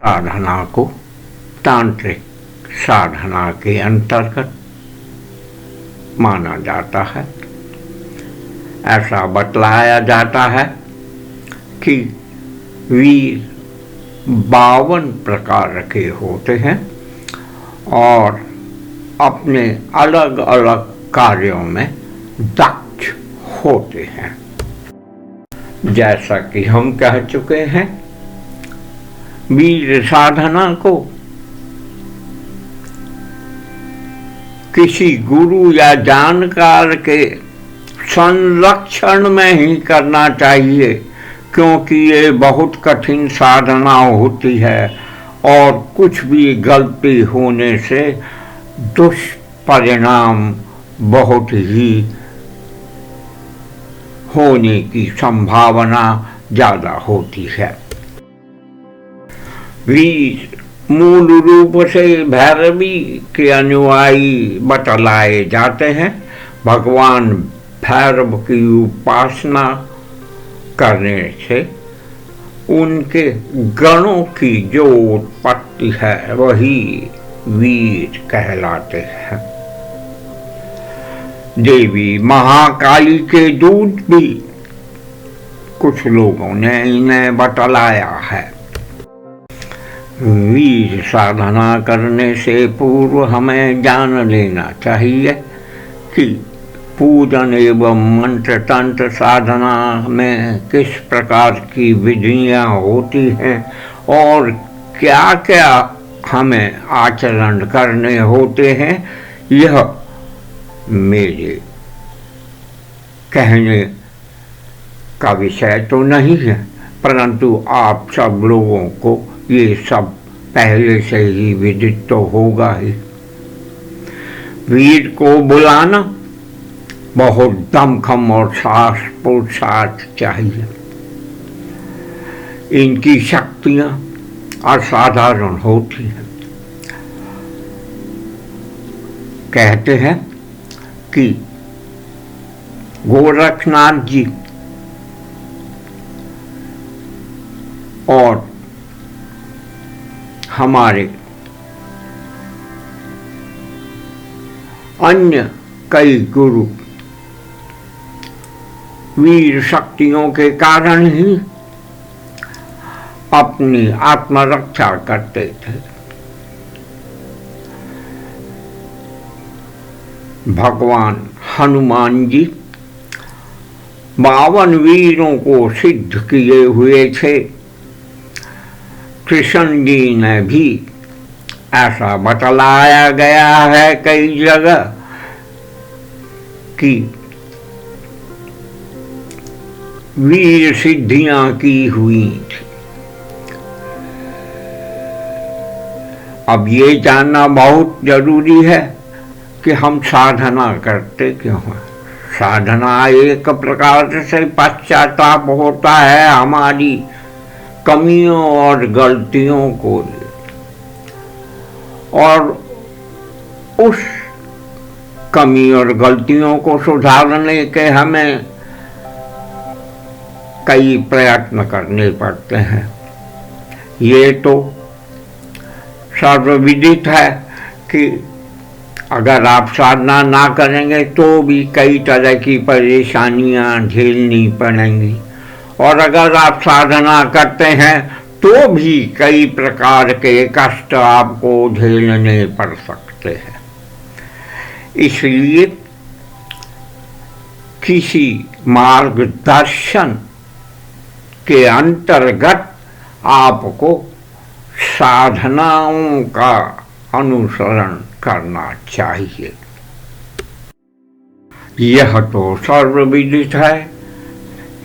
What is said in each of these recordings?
साधना को तांत्रिक साधना के अंतर्गत माना जाता है। ऐसा बतलाया जाता है कि वीर 52 प्रकार के होते हैं और अपने अलग अलग कार्यों में दक्ष होते हैं। जैसा कि हम कह चुके हैं, वीर साधना को किसी गुरु या जानकार के संरक्षण में ही करना चाहिए, क्योंकि ये बहुत कठिन साधना होती है और कुछ भी गलती होने से दुष्परिणाम बहुत ही होने की संभावना ज़्यादा होती है। वीर मूल रूप से भैरवी के अनुयायी बतलाए जाते हैं। भगवान भैरव की उपासना करने से उनके गणों की जो उत्पत्ति है वही वीर कहलाते हैं। देवी महाकाली के दूत भी कुछ लोगों ने इन्हें बतलाया है। वीर साधना करने से पूर्व हमें जान लेना चाहिए कि पूजन एवं मंत्र तंत्र साधना में किस प्रकार की विधियां होती हैं और क्या क्या हमें आचरण करने होते हैं। यह मेरे कहने का विषय तो नहीं है, परंतु आप सब लोगों को ये सब पहले से ही विदित तो होगा ही। वीर को बुलाना बहुत दमखम और साहस पुरुषार्थ चाहिए। इनकी शक्तियां असाधारण होती हैं। कहते हैं कि गोरखनाथ जी और हमारे अन्य कई गुरु वीर शक्तियों के कारण ही अपनी आत्मरक्षा करते थे। भगवान हनुमान जी 52 वीरों को सिद्ध किए हुए थे। कृष्ण जी ने भी ऐसा बतलाया गया है कई जगह कि वीर सिद्धियां की हुई थी। अब ये जानना बहुत जरूरी है कि हम साधना करते क्यों हैं। साधना एक प्रकार से पश्चाताप होता है हमारी कमियों और गलतियों को, और उस कमी और गलतियों को सुधारने के हमें कई प्रयत्न करने पड़ते हैं। ये तो सर्वविदित है कि अगर आप साधना ना करेंगे तो भी कई तरह की परेशानियां झेलनी पड़ेंगी, और अगर आप साधना करते हैं तो भी कई प्रकार के कष्ट आपको झेलने पड़ सकते हैं। इसलिए किसी मार्गदर्शन के अंतर्गत आपको साधनाओं का अनुसरण करना चाहिए। यह तो सर्वविदित है।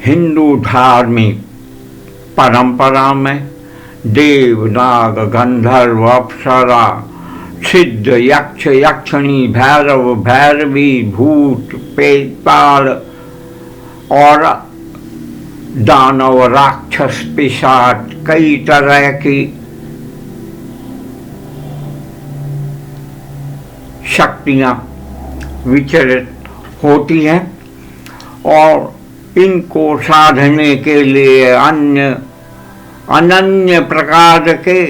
हिंदू धार्मिक परंपरा में देव, नाग, गंधर्व, अप्सरा, सिद्ध, यक्ष, यक्षिणी, भैरव, भैरवी, भूत, पेताल और दानव, राक्षस, पिशाच, कई तरह की शक्तियां विचरित होती हैं और इनको साधने के लिए अन्य अनन्य प्रकार के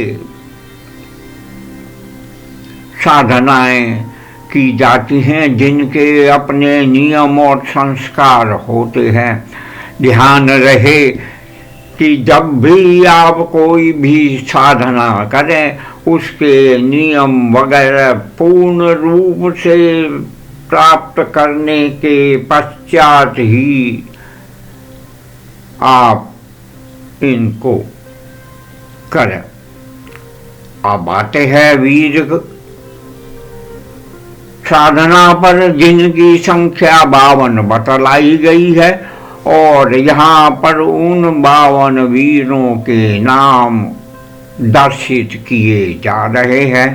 साधनाएं की जाती हैं, जिनके अपने नियम और संस्कार होते हैं। ध्यान रहे कि जब भी आप कोई भी साधना करें, उसके नियम वगैरह पूर्ण रूप से प्राप्त करने के पश्चात ही आप इनको करें। अब आते हैं वीर साधना पर, जिनकी संख्या 52 बतलाई गई है, और यहाँ पर उन 52 वीरों के नाम दर्शित किए जा रहे हैं।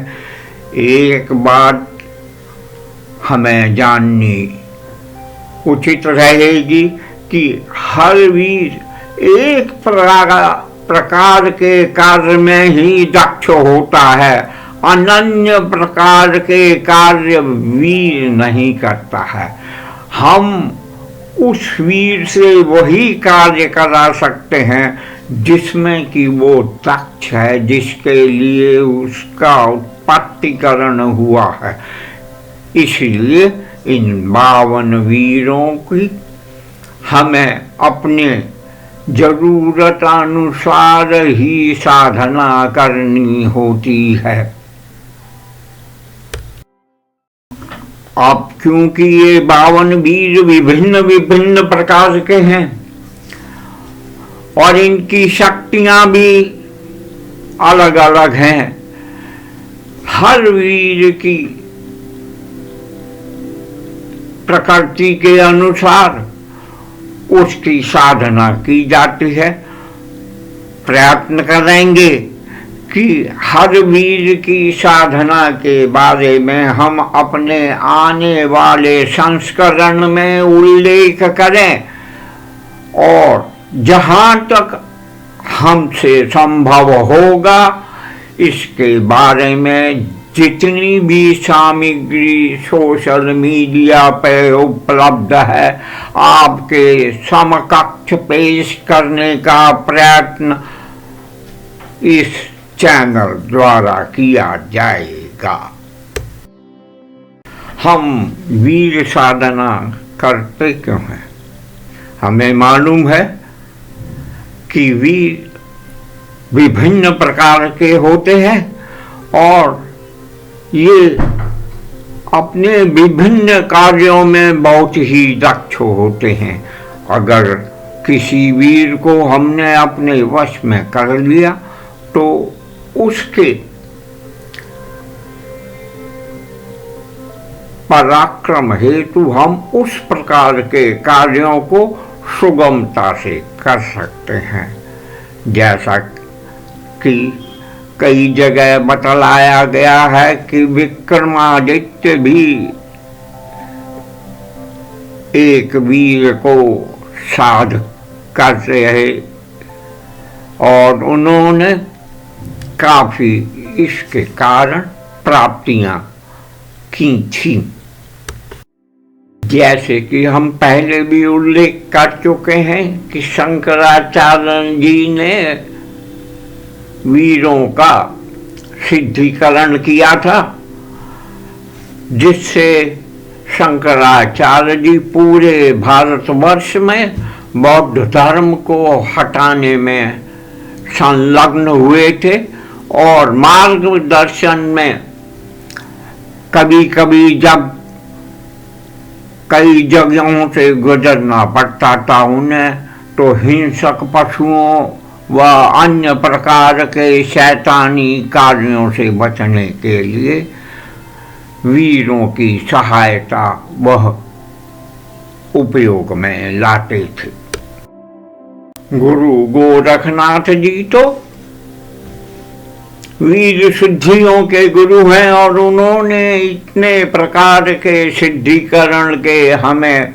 एक बात हमें जाननी उचित रहेगी कि हर वीर एक प्रकार के कार्य में ही दक्ष होता है, अनन्य प्रकार के कार्य वीर नहीं करता है। हम उस वीर से वही कार्य करा सकते हैं जिसमें कि वो दक्ष है, जिसके लिए उसका उत्पत्तिकरण हुआ है। इसलिए इन 52 वीरों की हमें अपने जरूरत अनुसार ही साधना करनी होती है। अब क्योंकि ये 52 वीर विभिन्न विभिन्न प्रकार के हैं और इनकी शक्तियां भी अलग अलग हैं, हर वीर की प्रकृति के अनुसार उसकी साधना की जाती है। प्रयत्न करेंगे कि हर वीर की साधना के बारे में हम अपने आने वाले संस्करण में उल्लेख करें, और जहाँ तक हमसे संभव होगा इसके बारे में जितनी भी सामग्री सोशल मीडिया पे उपलब्ध है आपके समकक्ष पेश करने का प्रयत्न इस चैनल द्वारा किया जाएगा। हम वीर साधना करते क्यों हैं? हमें मालूम है कि वीर विभिन्न प्रकार के होते हैं और ये अपने विभिन्न कार्यों में बहुत ही दक्ष होते हैं। अगर किसी वीर को हमने अपने वश में कर लिया तो उसके पराक्रम हेतु हम उस प्रकार के कार्यों को सुगमता से कर सकते हैं। जैसा कि कई जगह बतलाया गया है कि विक्रमादित्य भी एक वीर को साध कर रहे और उन्होंने काफी इसके कारण प्राप्तियां की थी। जैसे कि हम पहले भी उल्लेख कर चुके हैं कि शंकराचार्य जी ने वीरों का सिद्धिकरण किया था, जिससे शंकराचार्य जी पूरे भारतवर्ष में बौद्ध धर्म को हटाने में संलग्न हुए थे और मार्गदर्शन में कभी कभी जब कई जगहों से गुजरना पड़ता था उन्हें, तो हिंसक पशुओं व अन्य प्रकार के शैतानी कार्यों से बचने के लिए वीरों की सहायता वह उपयोग में लाते थे। गुरु गोरखनाथ जी तो वीर सिद्धियों के गुरु हैं और उन्होंने इतने प्रकार के सिद्धिकरण के हमें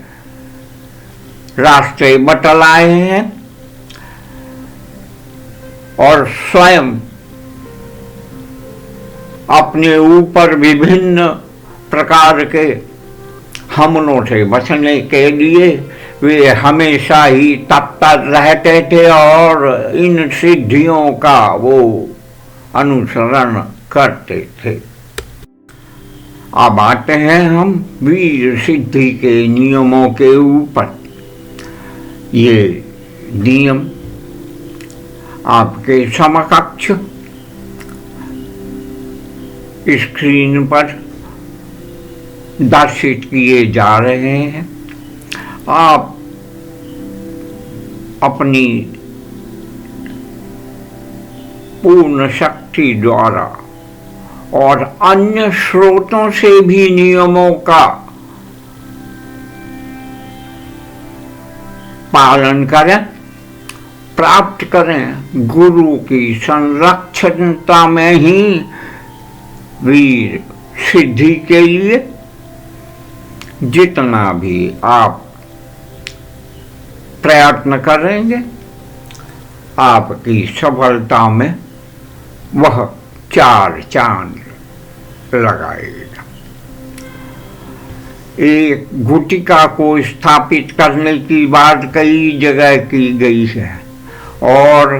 रास्ते बतलाए हैं और स्वयं अपने ऊपर विभिन्न प्रकार के हमलों से बचने के लिए वे हमेशा ही तत्पर रहते थे और इन सिद्धियों का वो अनुसरण करते थे। अब आते हैं हम वीर सिद्धि के नियमों के ऊपर। ये नियम आपके समकक्ष स्क्रीन पर दर्शित किए जा रहे हैं। आप अपनी पूर्ण शक्ति द्वारा और अन्य स्रोतों से भी नियमों का पालन करें, प्राप्त करें। गुरु की संरक्षणता में ही वीर सिद्धि के लिए जितना भी आप प्रयत्न करेंगे, आपकी सफलता में वह 4 चांद लगाएगा। एक गुटिका को स्थापित करने की बात कई जगह की गई है और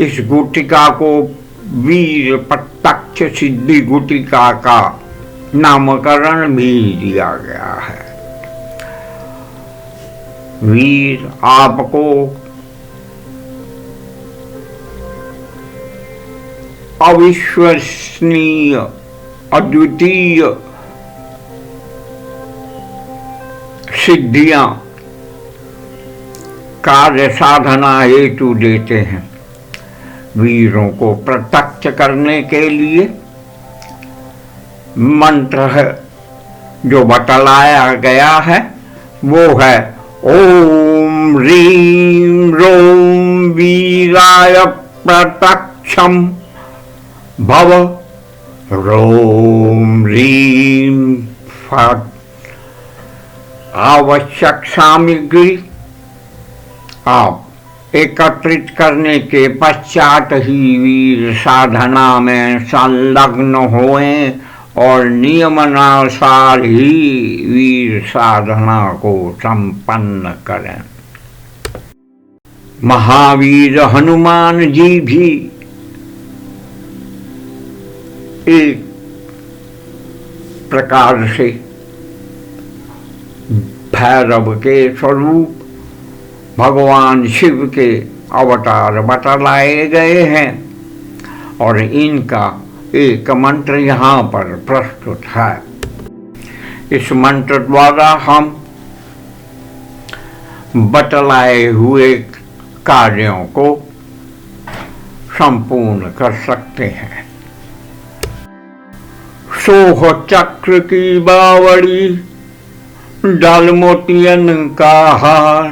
इस गुटिका को वीर प्रत्यक्ष सिद्धि गुटिका का नामकरण भी दिया गया है। वीर आपको अविश्वसनीय, अद्वितीय सिद्धियां कार्य साधना हेतु देते हैं। वीरों को प्रत्यक्ष करने के लिए मंत्र है जो बतलाया गया है, वो है ओम ह्रीं रोम वीराय प्रत्यक्षम भव। रोम ह्रीं फट्। आवश्यक सामग्री आप एकत्रित करने के पश्चात ही वीर साधना में संलग्न होएं और नियमानुसार ही वीर साधना को संपन्न करें। महावीर हनुमान जी भी एक प्रकार से भैरव के स्वरूप भगवान शिव के अवतार बतलाए गए हैं और इनका एक मंत्र यहाँ पर प्रस्तुत है। इस मंत्र द्वारा हम बतलाए हुए कार्यों को संपूर्ण कर सकते हैं। सोह चक्र की बावड़ी, डाल मोतियन का हार,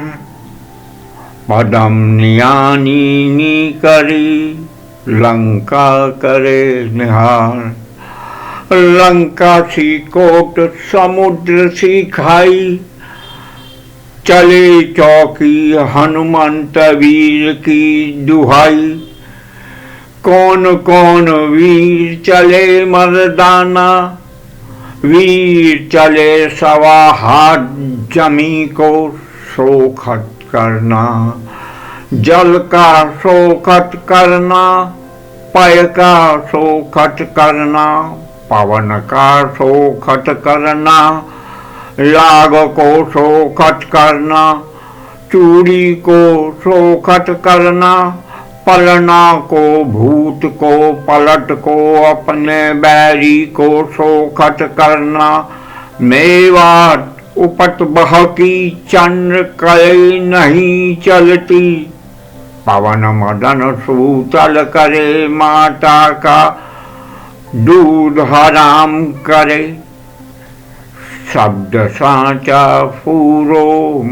पदम नियानी करी, लंका करे निहार। लंका सी कोट समुद्र सी खाई, चले चौकी हनुमंत वीर की दुहाई। कौन कौन वीर चले मर्दाना, वीर चले सवा हाथ जमी को सोखत करना। जल का सोखत करना, पय का सोखत करना, पवन का सोखत करना, लाग को सोखत करना, चूड़ी को सोखत करना, पलना को भूत को पलट को अपने बैरी को सोखत करना। मेवात उपत बहकी चंद्र कले नहीं चलती, पवन मदन सूतल करे माता का दूध हराम करे। शब्द साचा फूरो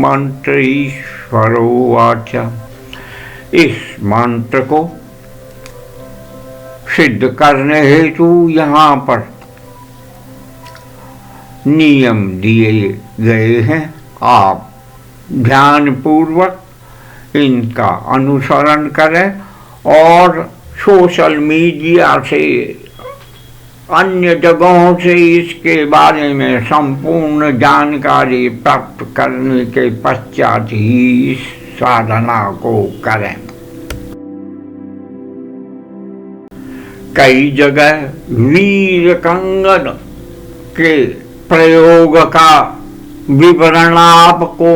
मंत्र ईश्वरो वाचा। इस मंत्र को सिद्ध करने हेतु यहाँ पर नियम दिए गए हैं। आप ध्यान पूर्वक इनका अनुसरण करें और सोशल मीडिया से अन्य जगहों से इसके बारे में संपूर्ण जानकारी प्राप्त करने के पश्चात ही इस साधना को करें। कई जगह वीर कंगन के प्रयोग का विवरण आपको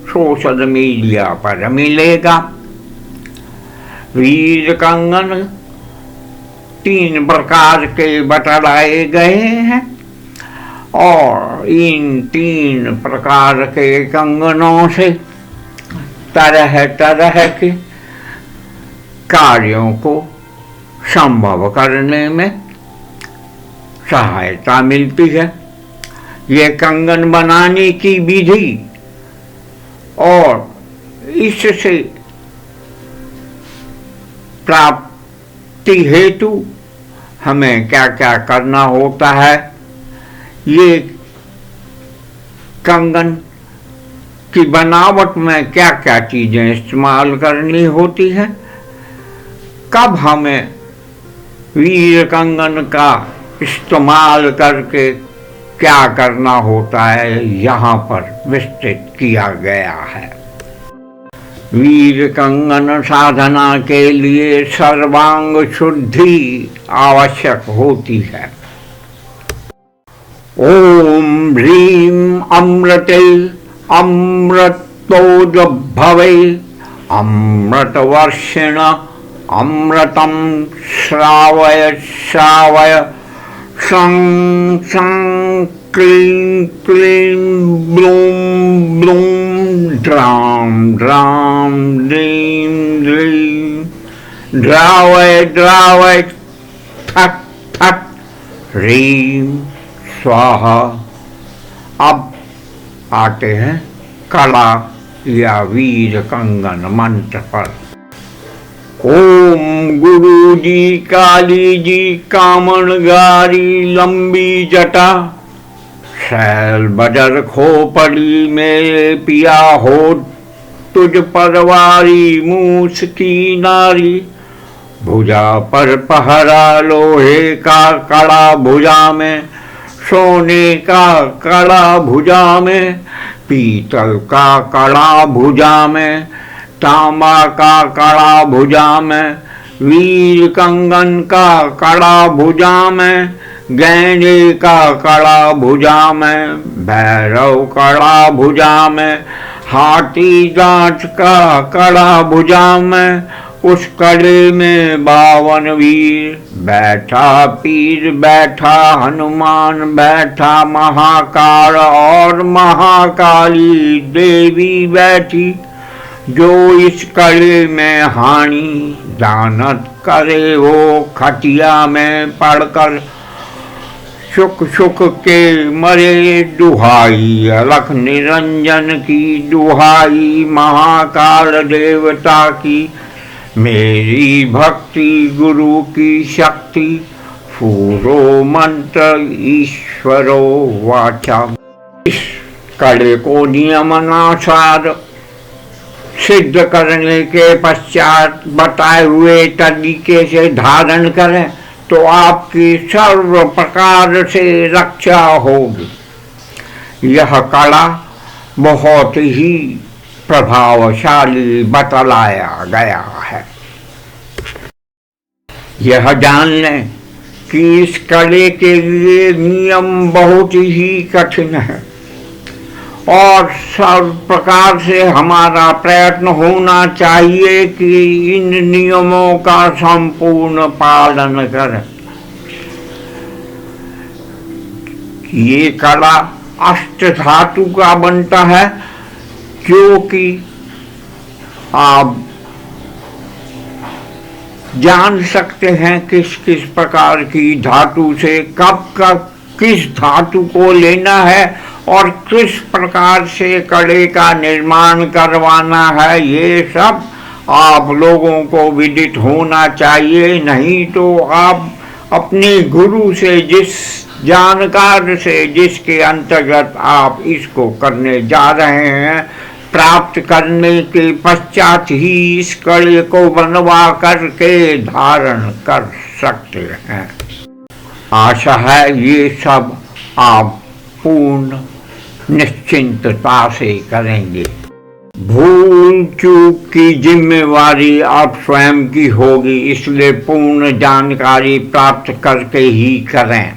सोशल मीडिया पर मिलेगा। वीर कंगन 3 प्रकार के बतलाए गए हैं और इन 3 प्रकार के कंगनों से तरह तरह के कार्यों को संभव करने में सहायता मिलती है। ये कंगन बनाने की विधि और इससे प्राप्ति हेतु हमें क्या क्या करना होता है, ये कंगन की बनावट में क्या क्या चीजें इस्तेमाल करनी होती है, कब हमें वीर कंगन का इस्तेमाल करके क्या करना होता है, यहाँ पर विस्तृत किया गया है। वीर कंगन साधना के लिए सर्वांग शुद्धि आवश्यक होती है। ओम ह्रीं अमृते अमृतोद्भवे अमृतवर्षिण अमृतं श्रावय श्रावय शं शं क्लीं क्लीं ब्लूं ब्लूं ड्रां ड्रां द्रीं द्रीं द्रावय द्रावय ठक ठक ह्रीं स्वाहा। अब आते हैं कला या वीर कंगन मंत्र पर। ओम गुरु जी काली जी कामन गारी लंबी जटा, शैल बजर खोपड़ी मेरे पिया हो तुझ परवारी मूस की नारी। भुजा पर पहरा लोहे का कड़ा भुजा में, सोने का कड़ा भुजा में, पीतल का कड़ा भुजा में, तांबा का कड़ा भुजा में, वीर कंगन का कड़ा भुजा में, गैंडे का कड़ा भुजा में, भैरव कड़ा भुजा में, हाथी दांत का कड़ा भुजा में, उस कड़े में 52 वीर, बैठा पीर बैठा हनुमान, बैठा महाकाल और महाकाली देवी बैठी। जो इस कड़े में हानि दानत करे वो खटिया में पड़कर सुख सुख के मरे। दुहाई अलख निरंजन की दुहाई महाकाल देवता की, मेरी भक्ति गुरु की शक्ति, फूरो मंत्र ईश्वरो वाचा। इस कड़े को नियमानुसार सिद्ध करने के पश्चात बताए हुए तरीके से धारण करें तो आपकी सर्व प्रकार से रक्षा होगी। यह कला बहुत ही प्रभावशाली बतलाया गया है। यह जान लें कि इस कले के लिए नियम बहुत ही कठिन है और सर्व प्रकार से हमारा प्रयत्न होना चाहिए कि इन नियमों का संपूर्ण पालन करें। ये कला अष्ट धातु का बनता है, क्योंकि आप जान सकते हैं किस किस प्रकार की धातु से कब कब किस धातु को लेना है और किस प्रकार से कड़े का निर्माण करवाना है। ये सब आप लोगों को विदित होना चाहिए, नहीं तो आप अपने गुरु से, जिस जानकार से जिसके अंतर्गत आप इसको करने जा रहे हैं, प्राप्त करने के पश्चात ही इस कड़े को बनवा करके धारण कर सकते हैं। आशा है ये सब आप पूर्ण निश्चिंतता से करेंगे। भूल चूक की जिम्मेवारी आप स्वयं की होगी, इसलिए पूर्ण जानकारी प्राप्त करके ही करें।